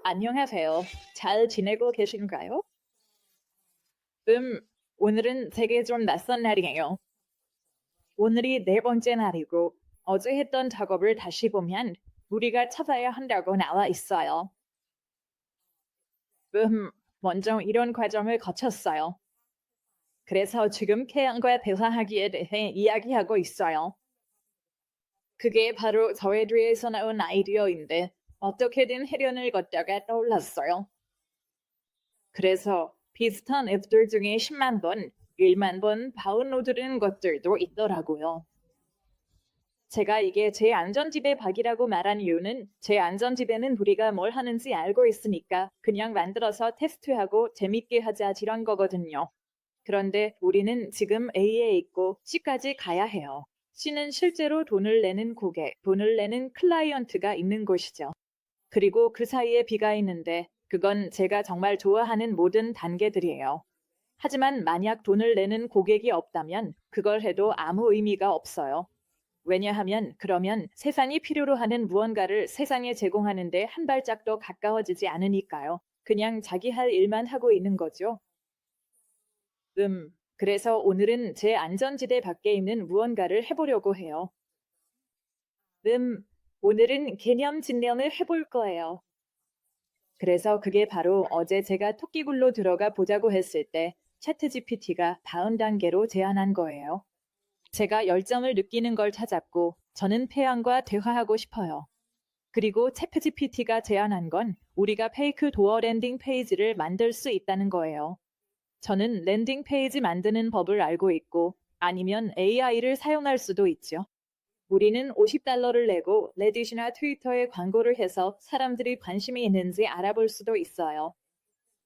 안녕하세요. 잘 지내고 계신가요? 오늘은 되게 좀 낯선 날이에요. 오늘이 네 번째 날이고, 어제 했던 작업을 다시 보면 우리가 찾아야 한다고 나와 있어요. 먼저 이런 과정을 거쳤어요. 그래서 지금 태양과 대화하기에 대해 이야기하고 있어요. 그게 바로 저에대해서 나온 아이디어인데, 어떻게든 해련을 걷다가 떠올랐어요. 그래서 비슷한 앱들 중에 10만 번, 1만 번 다운로드된 것들도 있더라고요. 제가 이게 제 안전지대 박이라고 말한 이유는 제 안전지대는 우리가 뭘 하는지 알고 있으니까 그냥 만들어서 테스트하고 재밌게 하자지런 거거든요. 그런데 우리는 지금 A에 있고 C까지 가야 해요. C는 실제로 돈을 내는 고객, 돈을 내는 클라이언트가 있는 곳이죠. 그리고 그 사이에 B가 있는데 그건 제가 정말 좋아하는 모든 단계들이에요. 하지만 만약 돈을 내는 고객이 없다면 그걸 해도 아무 의미가 없어요. 왜냐하면 그러면 세상이 필요로 하는 무언가를 세상에 제공하는데 한 발짝도 가까워지지 않으니까요. 그냥 자기 할 일만 하고 있는 거죠. 그래서 오늘은 제 안전지대 밖에 있는 무언가를 해보려고 해요. 오늘은 개념 진단을 해볼 거예요. 그래서 그게 바로 어제 제가 토끼굴로 들어가 보자고 했을 때 챗GPT가 다음 단계로 제안한 거예요. 제가 열정을 느끼는 걸 찾았고 저는 태양과 대화하고 싶어요. 그리고 챗GPT가 제안한 건 우리가 페이크 도어 랜딩 페이지를 만들 수 있다는 거예요. 저는 랜딩 페이지 만드는 법을 알고 있고 아니면 AI를 사용할 수도 있죠. 우리는 $50를 내고 레딧이나 트위터에 광고를 해서 사람들이 관심이 있는지 알아볼 수도 있어요.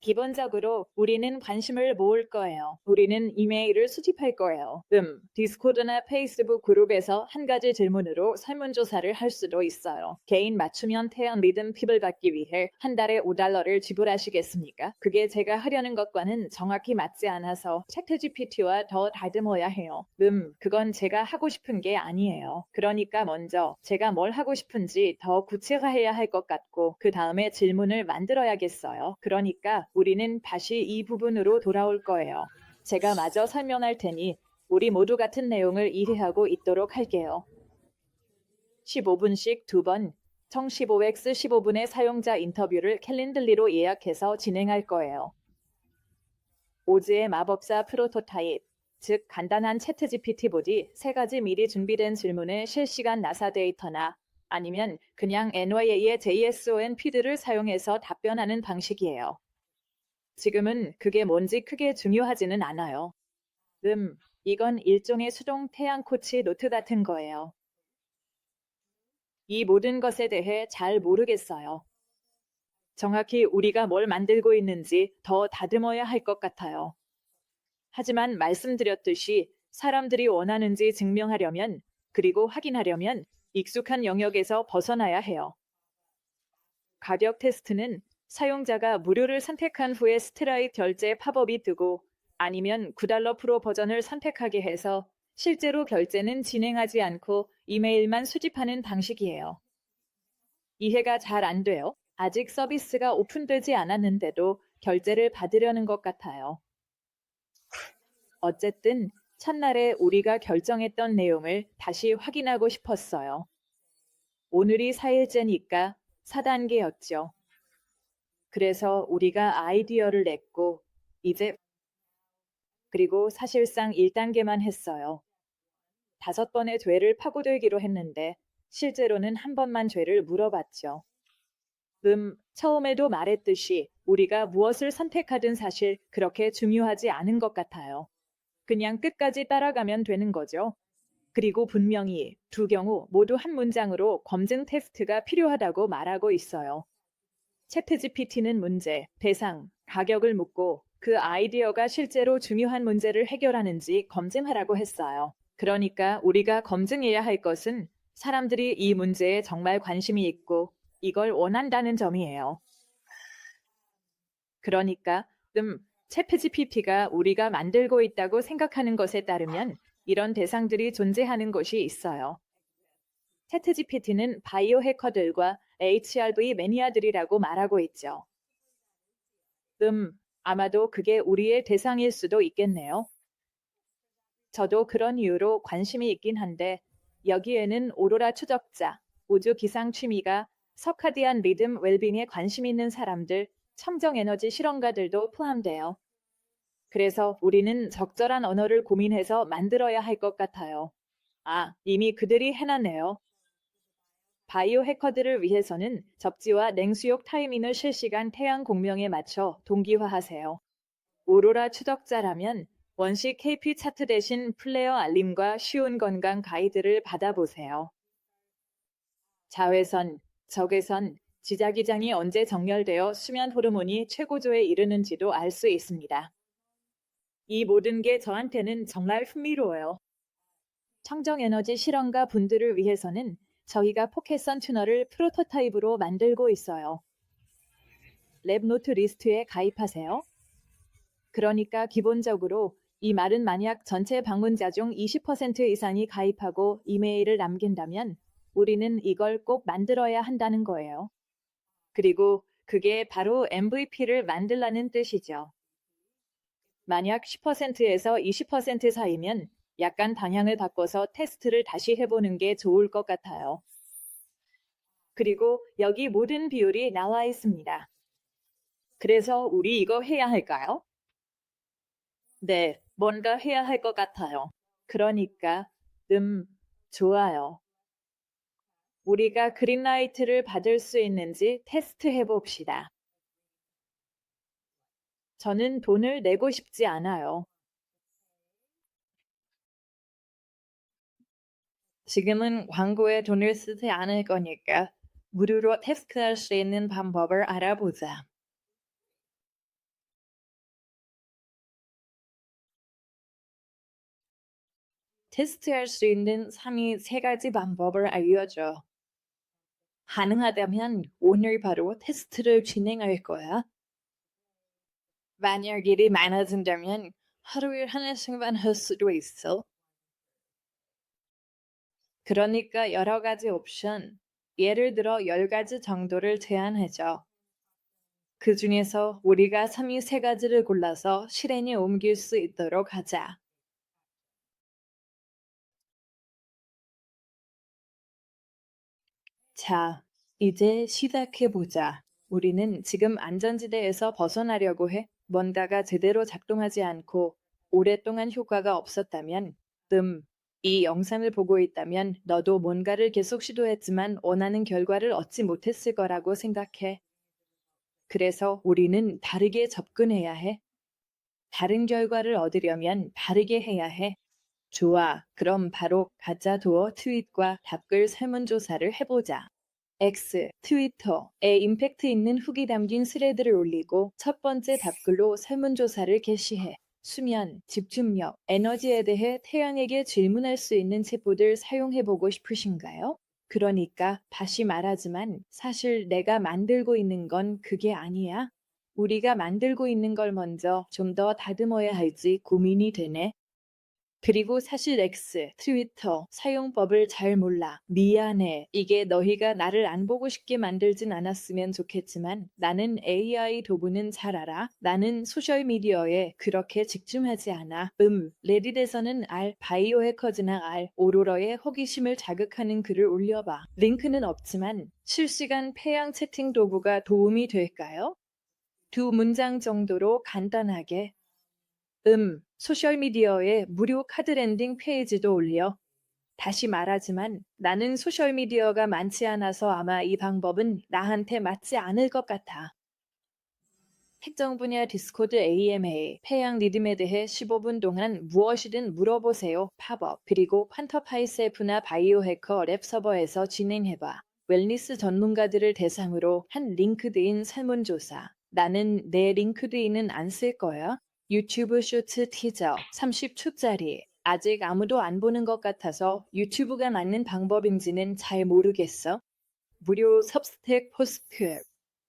기본적으로 우리는 관심을 모을 거예요. 우리는 이메일을 수집할 거예요. 디스코드나 페이스북 그룹에서 한 가지 질문으로 설문조사를 할 수도 있어요. 개인 맞춤형 태양 리듬 팁을 받기 위해 한 달에 $5를 지불하시겠습니까? 그게 제가 하려는 것과는 정확히 맞지 않아서 챗GPT와 더 다듬어야 해요. 그건 제가 하고 싶은 게 아니에요. 그러니까 먼저 제가 뭘 하고 싶은지 더 구체화해야 할 것 같고 그 다음에 질문을 만들어야겠어요. 그러니까 우리는 다시 이 부분으로 돌아올 거예요. 제가 마저 설명할 테니 우리 모두 같은 내용을 이해하고 있도록 할게요. 15분씩 2번, 총 15x 15분의 사용자 인터뷰를 캘린들리로 예약해서 진행할 거예요. 오즈의 마법사 프로토타입, 즉 간단한 챗GPT 보디 3가지 미리 준비된 질문에 실시간 나사 데이터나 아니면 그냥 NYA의 JSON 피드를 사용해서 답변하는 방식이에요. 지금은 그게 뭔지 크게 중요하지는 않아요. 이건 일종의 수동 태양 코치 노트 같은 거예요. 이 모든 것에 대해 잘 모르겠어요. 정확히 우리가 뭘 만들고 있는지 더 다듬어야 할 것 같아요. 하지만 말씀드렸듯이 사람들이 원하는지 증명하려면 그리고 확인하려면 익숙한 영역에서 벗어나야 해요. 가격 테스트는 사용자가 무료를 선택한 후에 스트라이크 결제 팝업이 뜨고 아니면 $9 프로 버전을 선택하게 해서 실제로 결제는 진행하지 않고 이메일만 수집하는 방식이에요. 이해가 잘 안 돼요? 아직 서비스가 오픈되지 않았는데도 결제를 받으려는 것 같아요. 어쨌든 첫날에 우리가 결정했던 내용을 다시 확인하고 싶었어요. 오늘이 4일째니까 4단계였죠. 그래서 우리가 아이디어를 냈고 이제 그리고 사실상 1단계만 했어요. 5번의 죄를 파고들기로 했는데 실제로는 한 번만 죄를 물어봤죠. 처음에도 말했듯이 우리가 무엇을 선택하든 사실 그렇게 중요하지 않은 것 같아요. 그냥 끝까지 따라가면 되는 거죠. 그리고 분명히 두 경우 모두 한 문장으로 검증 테스트가 필요하다고 말하고 있어요. 챗GPT는 문제, 대상, 가격을 묻고 그 아이디어가 실제로 중요한 문제를 해결하는지 검증하라고 했어요. 그러니까 우리가 검증해야 할 것은 사람들이 이 문제에 정말 관심이 있고 이걸 원한다는 점이에요. 그러니까 챗GPT가 우리가 만들고 있다고 생각하는 것에 따르면 이런 대상들이 존재하는 곳이 있어요. 챗GPT는 바이오 해커들과 HRV 매니아들이라고 말하고 있죠. 아마도 그게 우리의 대상일 수도 있겠네요. 저도 그런 이유로 관심이 있긴 한데 여기에는 오로라 추적자, 우주 기상 취미가, 서카디안 리듬 웰빙에 관심 있는 사람들, 청정 에너지 실험가들도 포함돼요. 그래서 우리는 적절한 언어를 고민해서 만들어야 할 것 같아요. 이미 그들이 해놨네요. 바이오 해커들을 위해서는 접지와 냉수욕 타이밍을 실시간 태양 공명에 맞춰 동기화하세요. 오로라 추적자라면 원식 KP 차트 대신 플레어 알림과 쉬운 건강 가이드를 받아보세요. 자외선, 적외선, 지자기장이 언제 정렬되어 수면 호르몬이 최고조에 이르는지도 알 수 있습니다. 이 모든 게 저한테는 정말 흥미로워요. 청정에너지 실험가 분들을 위해서는 저희가 포켓선 튜너를 프로토타입으로 만들고 있어요. 랩노트 리스트에 가입하세요. 그러니까 기본적으로 이 말은 만약 전체 방문자 중 20% 이상이 가입하고 이메일을 남긴다면 우리는 이걸 꼭 만들어야 한다는 거예요. 그리고 그게 바로 MVP를 만들라는 뜻이죠. 만약 10%에서 20% 사이면 약간 방향을 바꿔서 테스트를 다시 해보는 게 좋을 것 같아요. 그리고 여기 모든 비율이 나와 있습니다. 그래서 우리 이거 해야 할까요? 네, 뭔가 해야 할 것 같아요. 그러니까, 좋아요. 우리가 그린라이트를 받을 수 있는지 테스트해 봅시다. 저는 돈을 내고 싶지 않아요. 지금은 광고에 돈을 쓰지 않을 거니까 무료로 테스트할 수 있는 방법을 알아보자. 테스트할 수 있는 3가지 방법을 알려줘. 가능하다면 오늘 바로 테스트를 진행할 거야. 만약 일이 많아진다면 하루에 하나씩만 할 수도 있어. 그러니까 여러 가지 옵션, 예를 들어 10가지 정도를 제안해줘. 그 중에서 우리가 3가지를 골라서 실행에 옮길 수 있도록 하자. 자, 이제 시작해보자. 우리는 지금 안전지대에서 벗어나려고 해. 뭔가가 제대로 작동하지 않고 오랫동안 효과가 없었다면, 이 영상을 보고 있다면 너도 뭔가를 계속 시도했지만 원하는 결과를 얻지 못했을 거라고 생각해. 그래서 우리는 다르게 접근해야 해. 다른 결과를 얻으려면 다르게 해야 해. 좋아. 그럼 바로 가짜 도어 트윗과 답글 설문조사를 해보자. X, 트위터에 임팩트 있는 후기 담긴 스레드를 올리고 첫 번째 답글로 설문조사를 개시해. 수면, 집중력, 에너지에 대해 태양에게 질문할 수 있는 챗봇을 사용해보고 싶으신가요? 그러니까 다시 말하지만 사실 내가 만들고 있는 건 그게 아니야. 우리가 만들고 있는 걸 먼저 좀 더 다듬어야 할지 고민이 되네. 그리고 사실 X, 트위터 사용법을 잘 몰라. 미안해. 이게 너희가 나를 안 보고 싶게 만들진 않았으면 좋겠지만 나는 AI 도구는 잘 알아. 나는 소셜미디어에 그렇게 집중하지 않아. 레딧에서는 바이오 해커즈나 오로라의 호기심을 자극하는 글을 올려봐. 링크는 없지만 실시간 폐양 채팅 도구가 도움이 될까요? 2문장 정도로 간단하게. 소셜미디어에 무료 카드 랜딩 페이지도 올려. 다시 말하지만 나는 소셜미디어가 많지 않아서 아마 이 방법은 나한테 맞지 않을 것 같아. 특정 분야 디스코드 AMA, 폐양 리듬에 대해 15분 동안 무엇이든 물어보세요. 팝업, 그리고 퀀터파이셀프나 바이오해커 랩 서버에서 진행해봐. 웰니스 전문가들을 대상으로 한 링크드인 설문조사. 나는 내 링크드인은 안 쓸 거야. 유튜브 쇼츠 티저 30초짜리. 아직 아무도 안 보는 것 같아서 유튜브가 맞는 방법인지는 잘 모르겠어. 무료 섭스텍 포스트.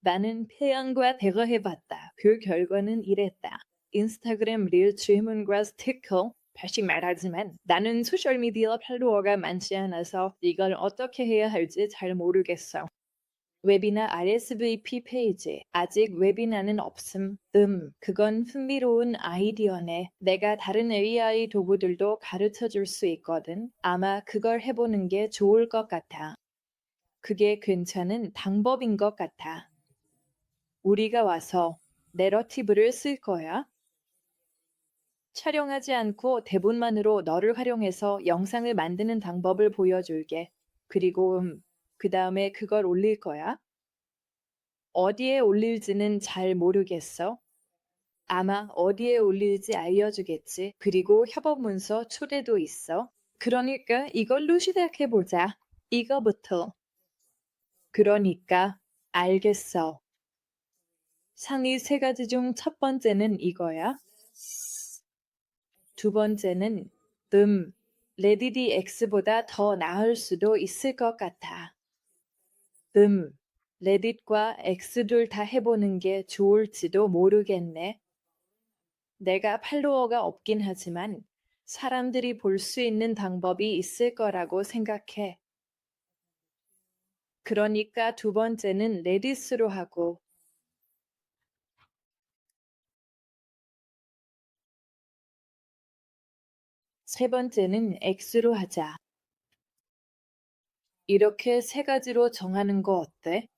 나는 태양과 대화해봤다. 그 결과는 이랬다. 인스타그램 릴 질문과 스티커. 다시 말하지만 나는 소셜미디어 팔로워가 많지 않아서 이걸 어떻게 해야 할지 잘 모르겠어. 웨비나 RSVP 페이지. 아직 웨비나는 없음. 그건 흥미로운 아이디어네. 내가 다른 AI 도구들도 가르쳐 줄 수 있거든. 아마 그걸 해보는 게 좋을 것 같아. 그게 괜찮은 방법인 것 같아. 우리가 와서 내러티브를 쓸 거야? 촬영하지 않고 대본만으로 너를 활용해서 영상을 만드는 방법을 보여줄게. 그리고 그 다음에 그걸 올릴 거야? 어디에 올릴지는 잘 모르겠어. 아마 어디에 올릴지 알려주겠지. 그리고 협업 문서 초대도 있어. 그러니까 이걸로 시작해보자. 이거부터. 그러니까 알겠어. 상위 세 가지 중 첫 번째는 이거야. 두 번째는 레디디 X보다 더 나을 수도 있을 것 같아. 레딧과 X 둘 다 해보는 게 좋을지도 모르겠네. 내가 팔로워가 없긴 하지만 사람들이 볼 수 있는 방법이 있을 거라고 생각해. 그러니까 두 번째는 레딧으로 하고, 세 번째는 X로 하자. 이렇게 세 가지로 정하는 거 어때?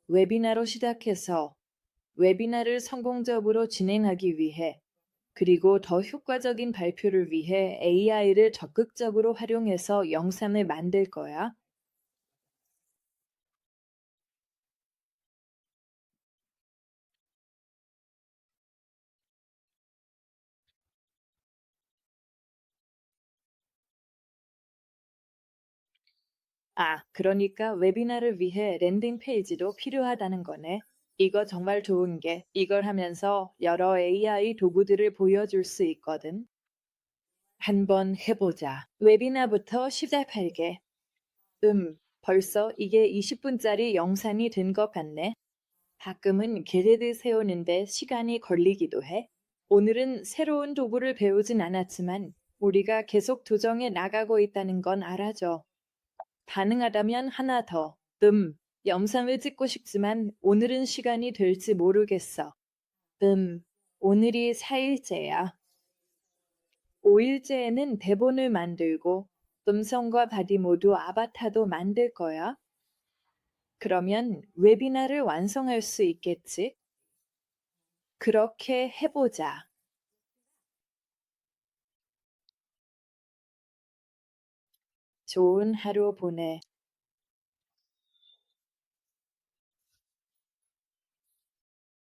웨비나로 시작해서 웨비나를 성공적으로 진행하기 위해 그리고 더 효과적인 발표를 위해 AI를 적극적으로 활용해서 영상을 만들 거야. 그러니까 웨비나를 위해 랜딩 페이지도 필요하다는 거네. 이거 정말 좋은 게 이걸 하면서 여러 AI 도구들을 보여줄 수 있거든. 한번 해보자. 웨비나부터 시작할게. 벌써 이게 20분짜리 영상이 된 것 같네. 가끔은 계획을 세우는데 시간이 걸리기도 해. 오늘은 새로운 도구를 배우진 않았지만 우리가 계속 조정해 나가고 있다는 건 알아줘. 가능하다면 하나 더. 영상을 찍고 싶지만 오늘은 시간이 될지 모르겠어. 오늘이 4일째야. 5일째에는 대본을 만들고 음성과 바디 모두 아바타도 만들 거야. 그러면 웨비나를 완성할 수 있겠지? 그렇게 해보자. 좋은 하루 보내.